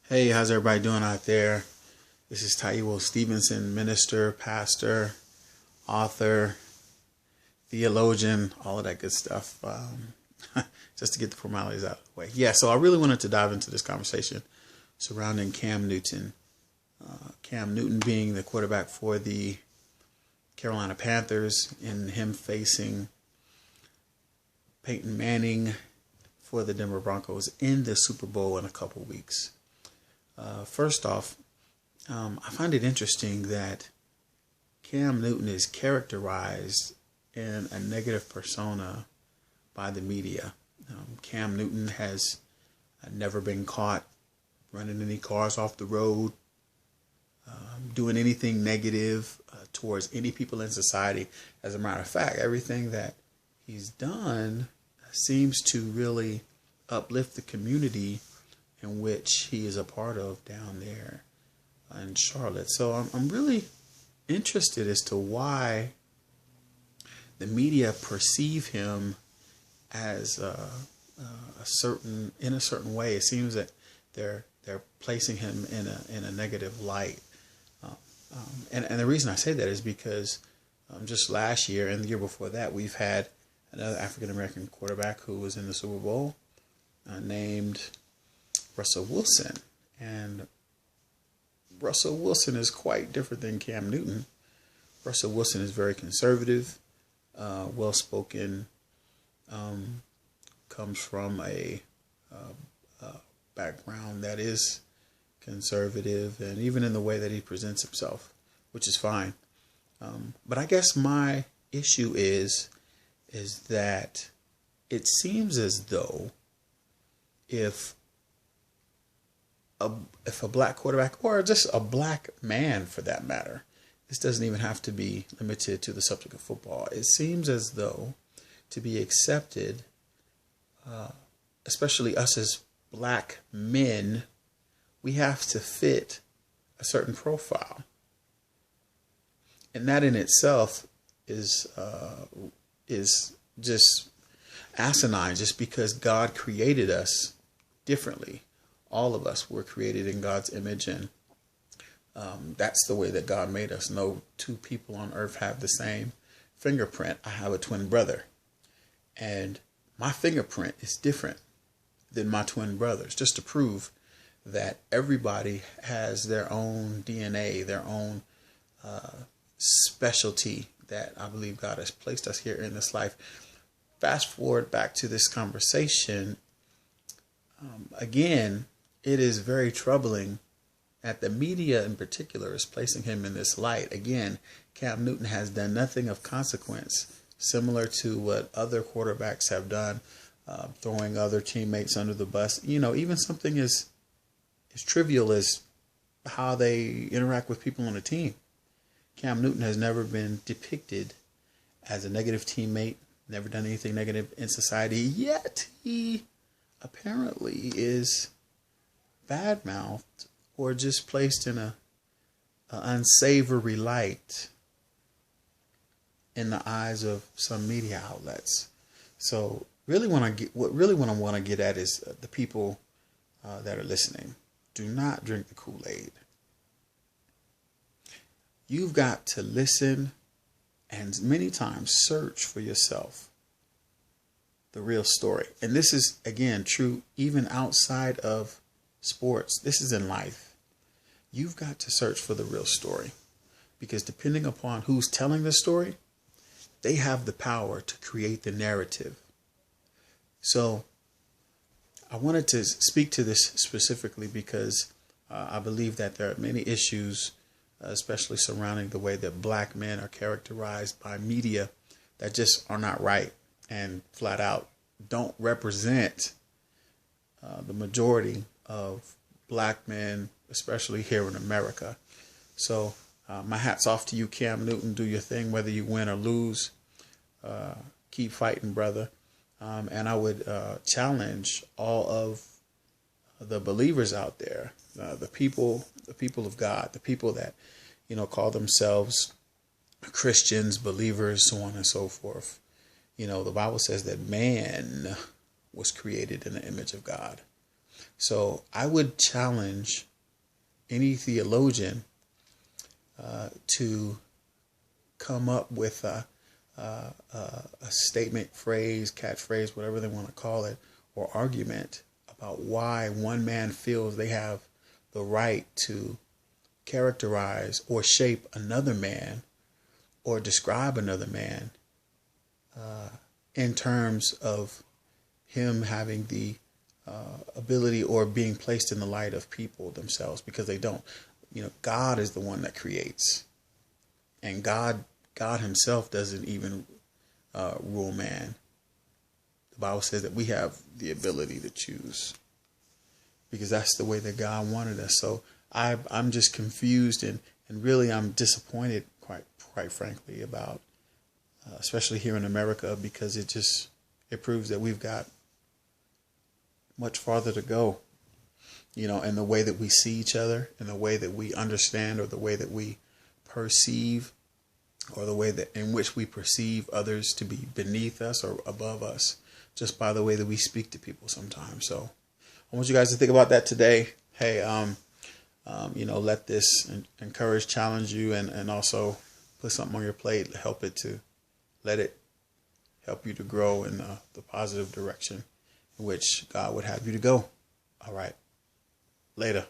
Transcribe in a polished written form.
Hey, how's everybody doing out there? This is Taiwo Stevenson, minister, pastor, author, theologian, all of that good stuff. Just to get the formalities out of the way. Yeah, so I really wanted to dive into this conversation surrounding Cam Newton. Cam Newton being the quarterback for the Carolina Panthers and him facing Peyton Manning for the Denver Broncos in the Super Bowl in a couple weeks. First off, I find it interesting that Cam Newton is characterized in a negative persona by the media. Cam Newton has never been caught running any cars off the road, doing anything negative towards any people in society. As a matter of fact, everything that he's done seems to really uplift the community in which he is a part of down there in Charlotte. So I'm really interested as to why the media perceive him as in a certain way. It seems that they're placing him in a negative light. And the reason I say that is because just last year and the year before that, we've had another African American quarterback who was in the Super Bowl named Russell Wilson. And Russell Wilson is quite different than Cam Newton. Russell Wilson is very conservative, well-spoken, comes from a background that is conservative, and even in the way that he presents himself, which is fine. But I guess my issue is that it seems as though if a black quarterback, or just a black man for that matter, this doesn't even have to be limited to the subject of football. It seems as though to be accepted, especially us as black men, we have to fit a certain profile. And that in itself is just asinine, just because God created us differently. All of us were created in God's image, and that's the way that God made us. No two people on earth have the same fingerprint. I have a twin brother, and my fingerprint is different than my twin brother's, just to prove that everybody has their own DNA, their own specialty that I believe God has placed us here in this life. Fast forward back to this conversation. Again, it is very troubling that the media in particular is placing him in this light. Again, Cam Newton has done nothing of consequence, similar to what other quarterbacks have done, throwing other teammates under the bus. Even something as trivial as how they interact with people on a team. Cam Newton has never been depicted as a negative teammate, never done anything negative in society, yet he apparently is bad-mouthed or just placed in a unsavory light in the eyes of some media outlets. So what I want to get at is the people that are listening. Do not drink the Kool-Aid. You've got to listen and many times search for yourself the real story. And this is, again, true even outside of sports. This is in life. You've got to search for the real story, because depending upon who's telling the story, they have the power to create the narrative. So I wanted to speak to this specifically because I believe that there are many issues, especially surrounding the way that black men are characterized by media, that just are not right and flat out don't represent the majority of black men, especially here in America. So my hat's off to you, Cam Newton. Do your thing, whether you win or lose. Keep fighting, brother. And I would challenge all of the believers out there, the people of God, the people that call themselves Christians, believers, so on and so forth. The Bible says that man was created in the image of God. So I would challenge any theologian to come up with a statement, phrase, catchphrase, whatever they want to call it, or argument about why one man feels they have the right to characterize or shape another man or describe another man in terms of him having the ability or being placed in the light of people themselves, because they don't. God is the one that creates, and God himself doesn't even rule man. The Bible says that we have the ability to choose, because that's the way that God wanted us. So I'm just confused and really I'm disappointed, quite frankly, about especially here in America, because it proves that we've got much farther to go, in the way that we see each other, in the way that we understand, or the way that we perceive, or the way that in which we perceive others to be beneath us or above us, just by the way that we speak to people sometimes. So I want you guys to think about that today. Hey, let this encourage, challenge you, and also put something on your plate, let it help you to grow in the positive direction in which God would have you to go. All right. Later.